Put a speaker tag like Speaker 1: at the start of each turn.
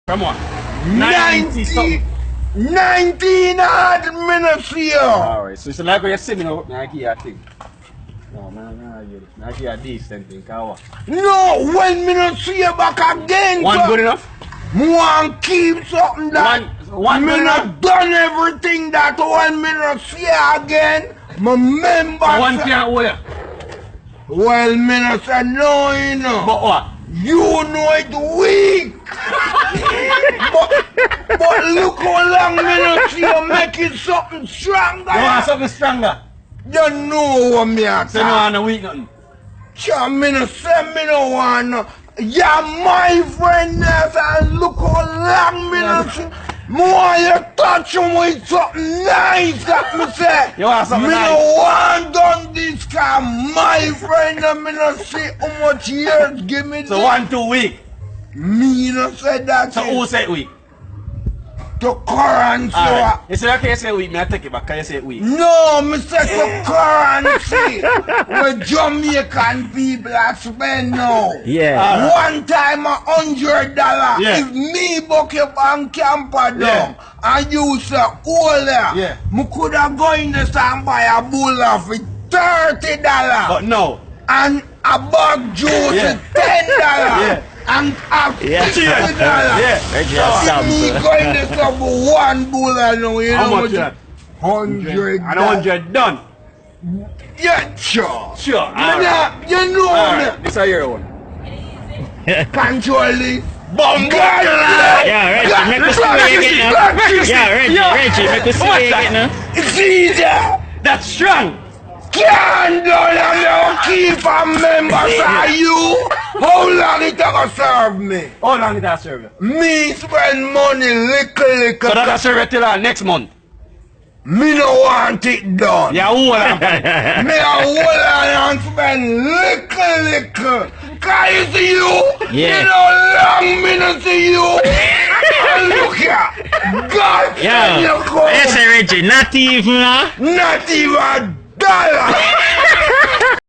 Speaker 1: From what?
Speaker 2: 90
Speaker 1: something.
Speaker 2: 19 odd minutes here.
Speaker 1: Alright, so it's like when you see me now, I give you a thing. No, man, I give you a decent thing. What?
Speaker 2: No, 1 minute see you back again.
Speaker 1: One
Speaker 2: so
Speaker 1: good enough?
Speaker 2: One keep something that.
Speaker 1: One
Speaker 2: me
Speaker 1: good
Speaker 2: not
Speaker 1: enough?
Speaker 2: done everything that 1 minute see you again. My member.
Speaker 1: So one can't hold you.
Speaker 2: Well, me say no, you know.
Speaker 1: But what?
Speaker 2: You know it weak. but look how long me not see you making something stronger.
Speaker 1: You want something stronger?
Speaker 2: You know what me at.
Speaker 1: So you don't want to weak nothing.
Speaker 2: Sure, me no say me no want no. Yeah, my friend yes, and look how long me no see. More you touch him with something nice that me say.
Speaker 1: You want something
Speaker 2: me
Speaker 1: nice?
Speaker 2: no want done this car, my friend, and me no see how much years give me
Speaker 1: So
Speaker 2: this.
Speaker 1: 1 2 week.
Speaker 2: Me no say that.
Speaker 1: So who say week?
Speaker 2: To currency.
Speaker 1: Alright. You say okay, you say week, me I take it back. Can you say week?
Speaker 2: No, me say to currency. Where Jamaican people are spend now.
Speaker 3: Yeah.
Speaker 2: One time $100.
Speaker 1: Yeah.
Speaker 2: If me book your bank camper down
Speaker 1: Yeah.
Speaker 2: and you say hold there,
Speaker 1: Yeah.
Speaker 2: me could have gone in the store and buy a bull for $30
Speaker 1: But no.
Speaker 2: and a bag juice
Speaker 1: Yeah.
Speaker 2: for $10
Speaker 1: Yeah.
Speaker 2: and a
Speaker 3: Yeah.
Speaker 2: $50.
Speaker 1: Yeah.
Speaker 3: Reggie,
Speaker 2: Me
Speaker 3: Sam.
Speaker 2: go in the store for one bull now, you
Speaker 1: How
Speaker 2: know
Speaker 1: much is that?
Speaker 2: $100.
Speaker 1: And 100 done.
Speaker 2: Yeah, sure.
Speaker 1: Sure. Alright.
Speaker 2: Alright. You know
Speaker 1: Alright. This is your own.
Speaker 2: me. Control this.
Speaker 3: Yeah, Reggie, make us see where you get now. Yeah, Reggie, make us see where you get now.
Speaker 2: It's easier.
Speaker 1: That's strong.
Speaker 2: Can't do and don't keep a members are you. How long it gonna serve me?
Speaker 1: How long did that serve you?
Speaker 2: Me spend money little.
Speaker 1: So that'll serve you till next month.
Speaker 2: Me no want it done.
Speaker 1: Yeah, who will
Speaker 2: Me a hold on and spend little. Cause you see you,
Speaker 3: Yeah.
Speaker 2: you know long me no see you. And look here, God
Speaker 3: Yeah.
Speaker 2: send you come.
Speaker 3: Yes, Reggie, not even, huh?
Speaker 2: Not even $1.